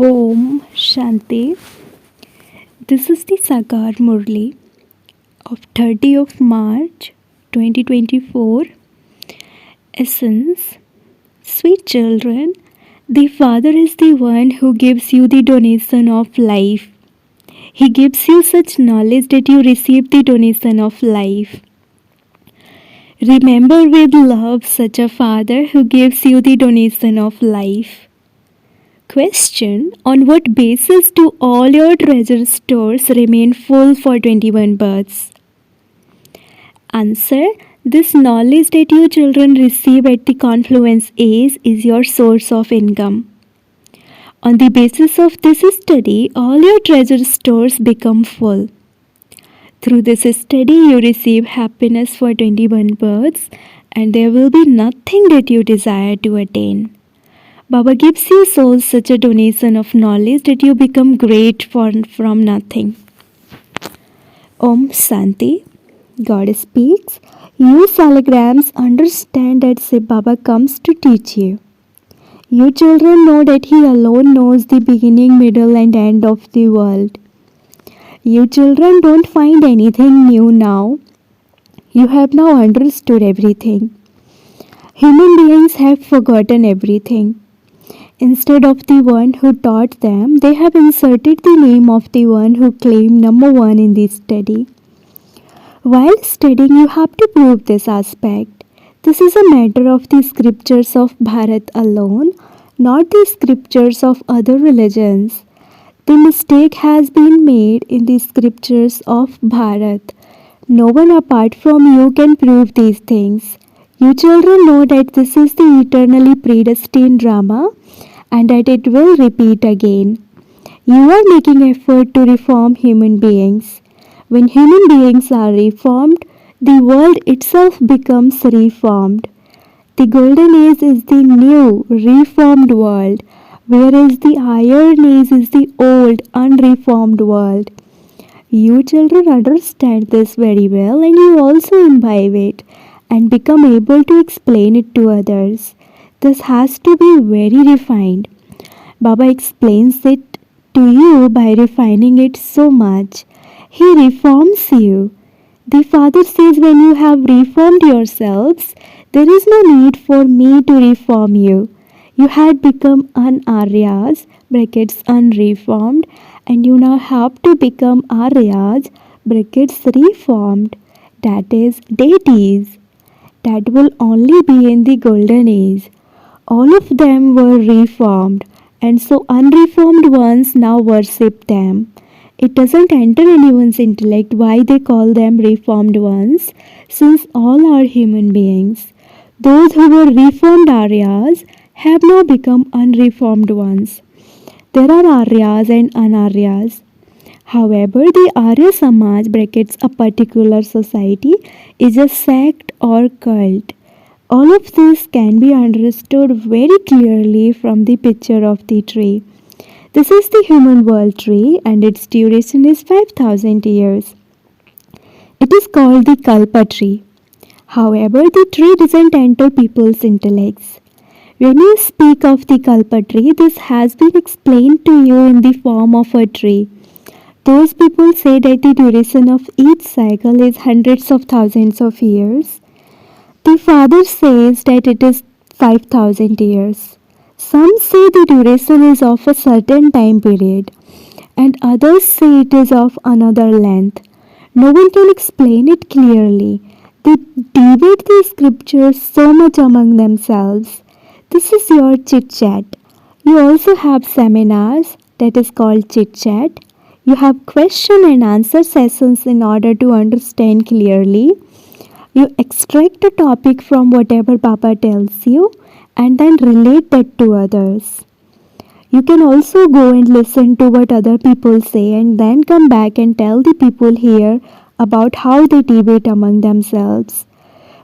Om Shanti. This is the Sakar Murli of 30th of March 2024. Essence. Sweet children, the Father is the one who gives you the donation of life. He gives you such knowledge that you receive the donation of life. Remember with love such a Father who gives you the donation of life. Question: on what basis do all your treasure stores remain full for 21 births? Answer: this knowledge that you children receive at the confluence age is your source of income. On the basis of this study, all your treasure stores become full. Through this study, you receive happiness for 21 births, and there will be nothing that you desire to attain. Baba gives you souls such a donation of knowledge that you become great from nothing. Om Shanti. God speaks. You salagrams understand that Shiv Baba comes to teach you. You children know that He alone knows the beginning, middle and end of the world. You children don't find anything new now. You have now understood everything. Human beings have forgotten everything. Instead of the one who taught them, they have inserted the name of the one who claimed number one in the study. While studying, you have to prove this aspect. This is a matter of the scriptures of Bharat alone, not the scriptures of other religions. The mistake has been made in the scriptures of Bharat. No one apart from you can prove these things. You children know that this is the eternally predestined drama and that it will repeat again. You are making effort to reform human beings. When human beings are reformed, the world itself becomes reformed. The golden age is the new, reformed world, whereas the iron age is the old, unreformed world. You children understand this very well and you also imbibe it and become able to explain it to others. This has to be very refined. Baba explains it to you by refining it so much. He reforms you. The Father says, when you have reformed yourselves, there is no need for me to reform you. You had become un-Aryas, brackets unreformed, and you now have to become Aryas, brackets reformed, that is deities. That will only be in the golden age. All of them were reformed, and so unreformed ones now worship them. It doesn't enter anyone's intellect why they call them reformed ones, since all are human beings. Those who were reformed Aryas have now become unreformed ones. There are Aryas and Anaryas. However, the Arya Samaj, brackets a particular society, is a sect or cult. All of this can be understood very clearly from the picture of the tree. This is the human world tree and its duration is 5000 years. It is called the Kalpa tree. However, the tree doesn't enter people's intellects. When you speak of the Kalpa tree, this has been explained to you in the form of a tree. Those people say that the duration of each cycle is hundreds of thousands of years. The Father says that it is 5000 years. Some say the duration is of a certain time period, and others say it is of another length. No one can explain it clearly. They debate the scriptures so much among themselves. This is your chit chat. You also have seminars, that is called chit chat. You have question and answer sessions in order to understand clearly. You extract a topic from whatever Baba tells you and then relate that to others. You can also go and listen to what other people say and then come back and tell the people here about how they debate among themselves.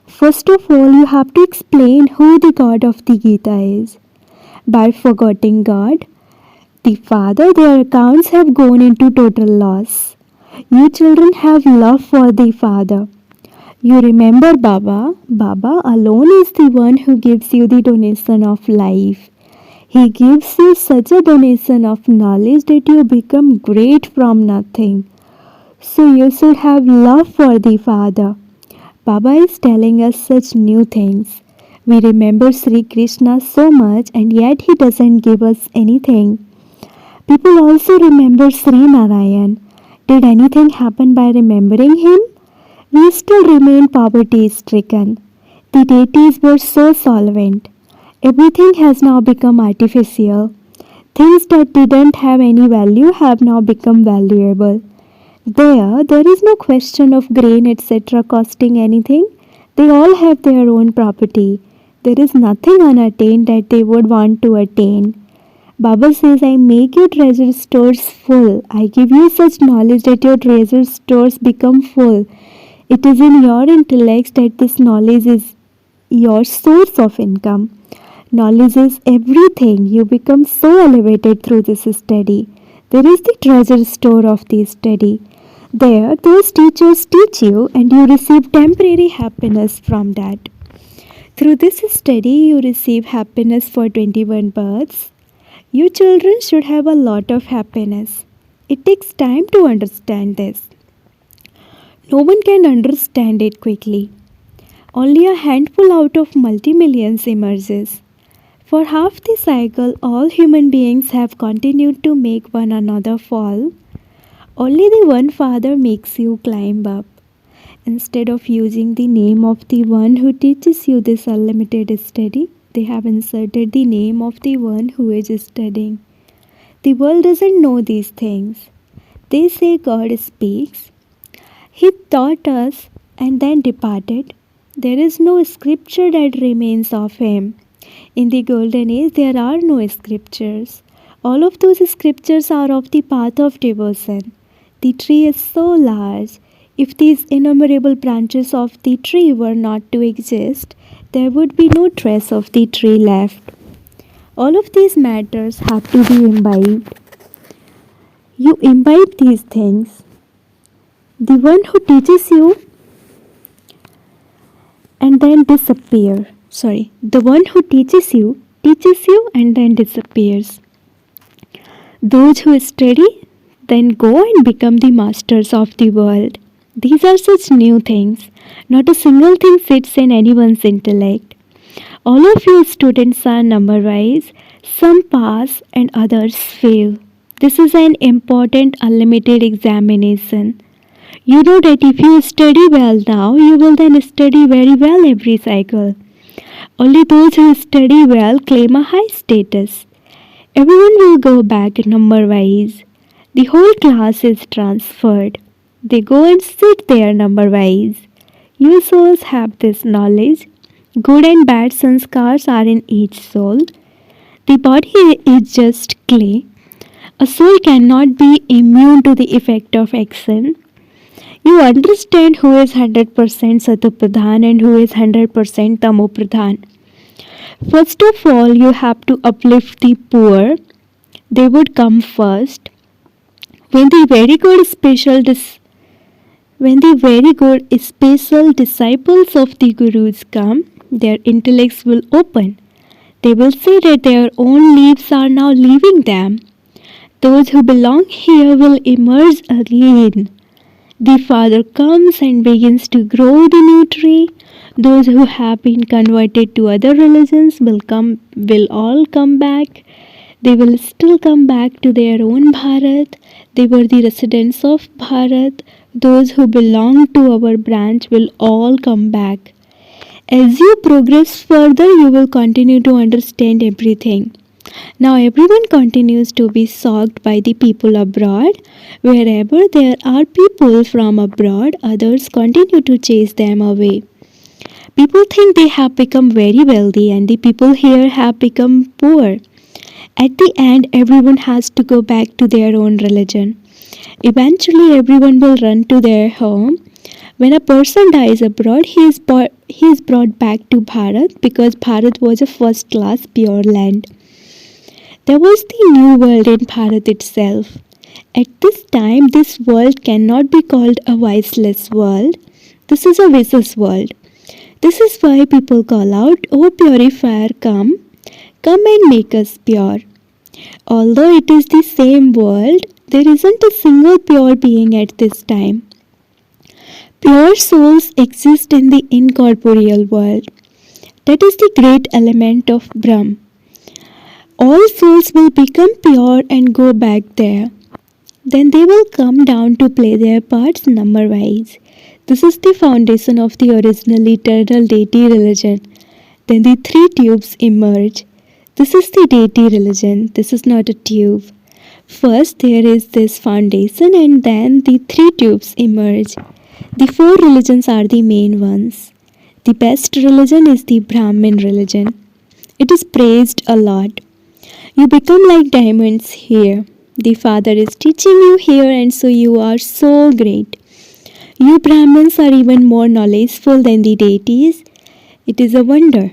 First of all, you have to explain who the God of the Gita is. By forgetting God, the Father, their accounts have gone into total loss. You children have love for the Father. You remember Baba. Baba alone is the one who gives you the donation of life. He gives you such a donation of knowledge that you become great from nothing. So you should have love for the Father. Baba is telling us such new things. We remember Sri Krishna so much and yet he doesn't give us anything. People also remember Sri Narayan. Did anything happen by remembering him? We still remain poverty stricken. The deities were so solvent. Everything has now become artificial. Things that didn't have any value have now become valuable. There is no question of grain etc. costing anything. They all have their own property. There is nothing unattained that they would want to attain. Baba says, I make your treasure stores full. I give you such knowledge that your treasure stores become full. It is in your intellect that this knowledge is your source of income. Knowledge is everything. You become so elevated through this study. There is the treasure store of the study. There, those teachers teach you and you receive temporary happiness from that. Through this study, you receive happiness for 21 births. You children should have a lot of happiness. It takes time to understand this. No one can understand it quickly. Only a handful out of multi-millions emerges. For half the cycle, all human beings have continued to make one another fall. Only the one Father makes you climb up. Instead of using the name of the one who teaches you this unlimited study, they have inserted the name of the one who is studying. The world doesn't know these things. They say God speaks. He taught us and then departed. There is no scripture that remains of him. In the golden age, there are no scriptures. All of those scriptures are of the path of devotion. The tree is so large. If these innumerable branches of the tree were not to exist, there would be no trace of the tree left. All of these matters have to be imbibed. You imbibe these things. The one who teaches you and then disappear. The one who teaches you and then disappears. Those who study then go and become the masters of the world. These are such new things. Not a single thing sits in anyone's intellect. All of you students are number-wise. Some pass and others fail. This is an important unlimited examination. You know that if you study well now, you will then study very well every cycle. Only those who study well claim a high status. Everyone will go back number-wise. The whole class is transferred. They go and sit there number-wise. You souls have this knowledge. Good and bad sanskars are in each soul. The body is just clay. A soul cannot be immune to the effect of action. You understand who is 100% Satopradhan and who is 100% Tamopradhan. First of all, you have to uplift the poor. They would come first. When the very good special disciples of the Gurus come, their intellects will open. They will see that their own leaves are now leaving them. Those who belong here will emerge again. The Father comes and begins to grow the new tree. Those who have been converted to other religions will all come back. They will still come back to their own Bharat. They were the residents of Bharat. Those who belong to our branch will all come back. As you progress further, you will continue to understand everything. Now everyone continues to be shocked by the people abroad. Wherever there are people from abroad, others continue to chase them away. People think they have become very wealthy and the people here have become poor. At the end, everyone has to go back to their own religion. Eventually, everyone will run to their home. When a person dies abroad, he is brought back to Bharat because Bharat was a first-class pure land. There was the new world in Bharat itself. At this time, this world cannot be called a viceless world. This is a vicious world. This is why people call out, "O purifier, come. come and make us pure. Although it is the same world, there isn't a single pure being at this time. Pure souls exist in the incorporeal world. That is the great element of Brahm. All souls will become pure and go back there. Then they will come down to play their parts number wise. This is the foundation of the original eternal deity religion. Then the three tubes emerge. This is the deity religion. This is not a tube. First there is this foundation and then the three tubes emerge. The four religions are the main ones. The best religion is the Brahmin religion. It is praised a lot. You become like diamonds here. The Father is teaching you here and so you are so great. You Brahmins are even more knowledgeful than the deities. It is a wonder.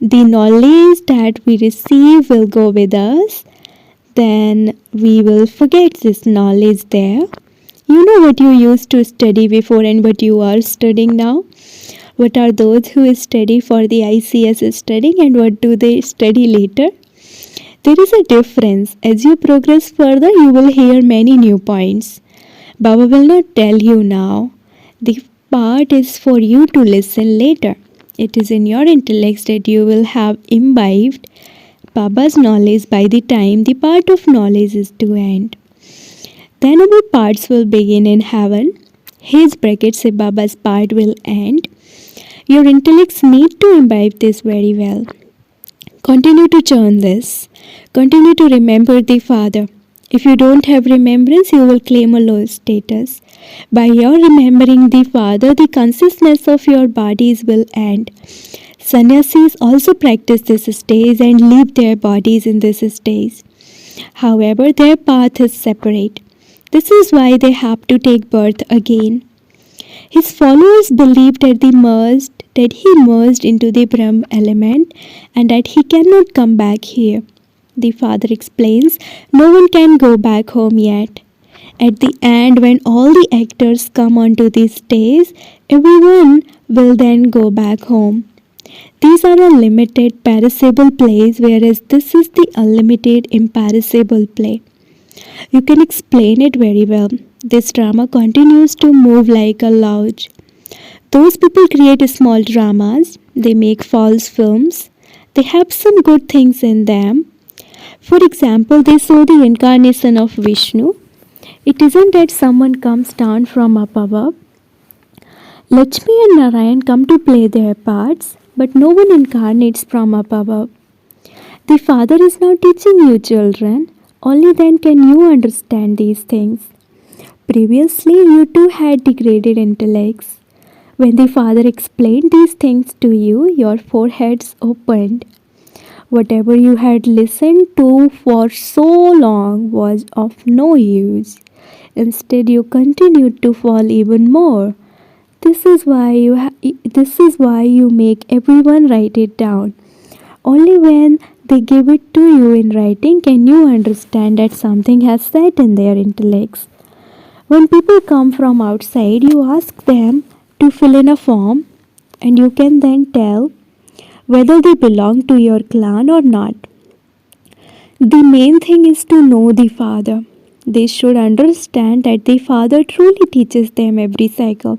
The knowledge that we receive will go with us. Then we will forget this knowledge there. You know what you used to study before and what you are studying now? What are those who study for the ICS studying and what do they study later? There is a difference. As you progress further, you will hear many new points. Baba will not tell you now. The part is for you to listen later. It is in your intellect that you will have imbibed Baba's knowledge by the time the part of knowledge is to end. Then our parts will begin in heaven. His brackets say Baba's part will end. Your intellects need to imbibe this very well. Continue to churn this. Continue to remember the Father. If you don't have remembrance, you will claim a low status. By your remembering the Father, the consciousness of your bodies will end. Sannyasis also practice this stage and leave their bodies in this stage. However, their path is separate. This is why they have to take birth again. His followers believed that he merged into the Brahm element and that he cannot come back here. The Father explains, no one can go back home yet. At the end, when all the actors come onto the stage, everyone will then go back home. These are a limited, perishable plays, whereas this is the unlimited, imperishable play. You can explain it very well. This drama continues to move like a lodge. Those people create small dramas. They make false films. They have some good things in them. For example, they show the incarnation of Vishnu. It isn't that someone comes down from up above. Lakshmi and Narayan come to play their parts, but no one incarnates from up above. The Father is now teaching you children. Only then can you understand these things. Previously, you too had degraded intellects. When the Father explained these things to you, your foreheads opened. Whatever you had listened to for so long was of no use. Instead, you continued to fall even more. This is why you make everyone write it down. Only when they give it to you in writing can you understand that something has sat in their intellects. When people come from outside, you ask them to fill in a form and you can then tell whether they belong to your clan or not. The main thing is to know the Father. They should understand that the Father truly teaches them every cycle.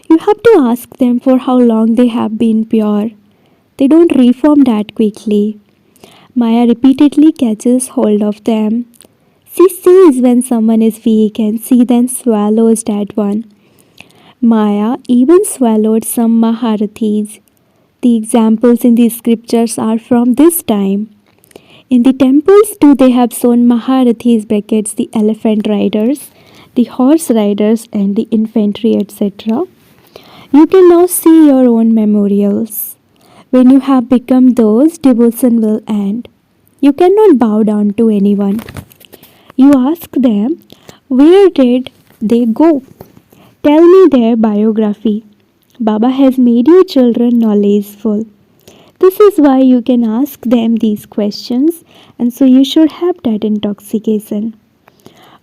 You have to ask them for how long they have been pure. They don't reform that quickly. Maya repeatedly catches hold of them. She sees when someone is weak and she then swallows that one. Maya even swallowed some Maharathis. The examples in the scriptures are from this time. In the temples too they have shown Maharathis brackets, the elephant riders, the horse riders and the infantry etc. You can now see your own memorials. When you have become those, devotion will end. You cannot bow down to anyone. You ask them, where did they go? Tell me their biography. Baba has made you children knowledgeful. This is why you can ask them these questions, and so you should have that intoxication.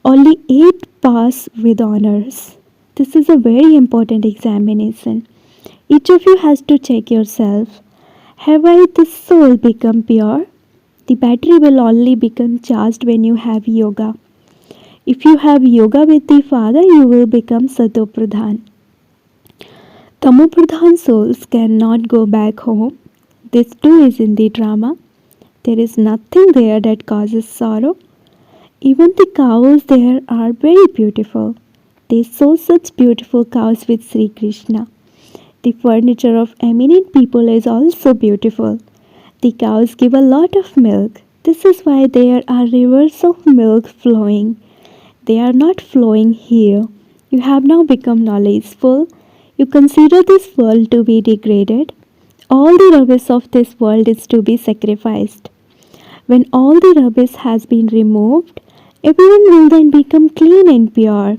Only 8 pass with honors. This is a very important examination. Each of you has to check yourself. Have I the soul become pure? The battery will only become charged when you have yoga. If you have yoga with the Father, you will become Satopradhan. Tamopradhan souls cannot go back home. This too is in the drama. There is nothing there that causes sorrow. Even the cows there are very beautiful. They sow such beautiful cows with Sri Krishna. The furniture of eminent people is also beautiful. The cows give a lot of milk. This is why there are rivers of milk flowing. They are not flowing here. You have now become knowledgeful. You consider this world to be degraded. All the rubbish of this world is to be sacrificed. When all the rubbish has been removed, everyone will then become clean and pure.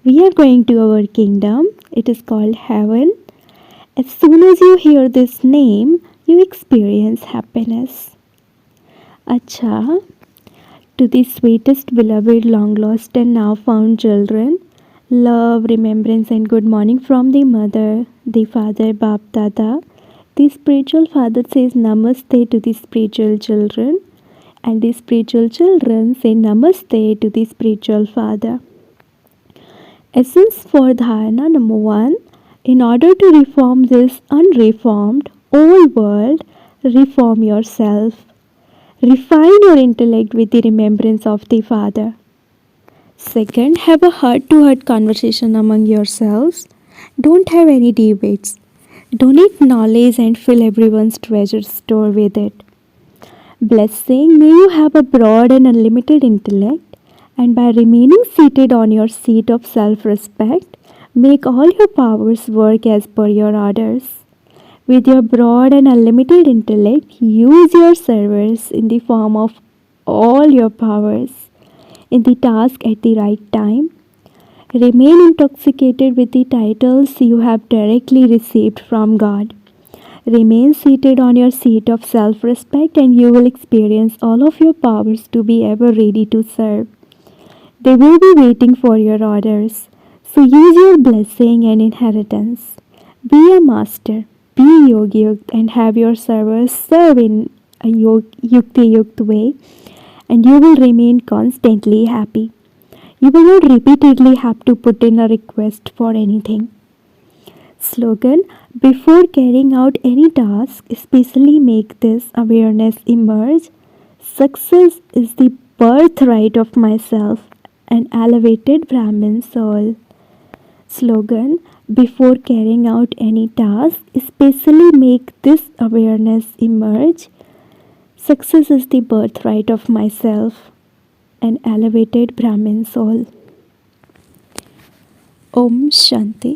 We are going to our kingdom. It is called heaven. As soon as you hear this name, you experience happiness. Acha, to the sweetest, beloved, long lost, and now found children, love, remembrance, and good morning from the mother, the father, Bap Dada. The spiritual father says namaste to the spiritual children, and the spiritual children say namaste to the spiritual father. Essence for dharana number 1. In order to reform this unreformed old world, reform yourself. Refine your intellect with the remembrance of the Father. Second, have a heart-to-heart conversation among yourselves. Don't have any debates. Donate knowledge and fill everyone's treasure store with it. Blessing, may you have a broad and unlimited intellect, and by remaining seated on your seat of self-respect, make all your powers work as per your orders. With your broad and unlimited intellect, use your servers in the form of all your powers in the task at the right time. Remain intoxicated with the titles you have directly received from God. Remain seated on your seat of self respect, and you will experience all of your powers to be ever ready to serve. They will be waiting for your orders. So use your blessing and inheritance. Be a master. Be yogi yukt and have your servers serve in a yukti yukt way, and you will remain constantly happy. You will not repeatedly have to put in a request for anything. Slogan: before carrying out any task, especially make this awareness emerge. Success is the birthright of myself, an elevated Brahmin soul. Slogan: before carrying out any task, especially make this awareness emerge. Success is the birthright of myself, an elevated Brahmin soul. Om Shanti.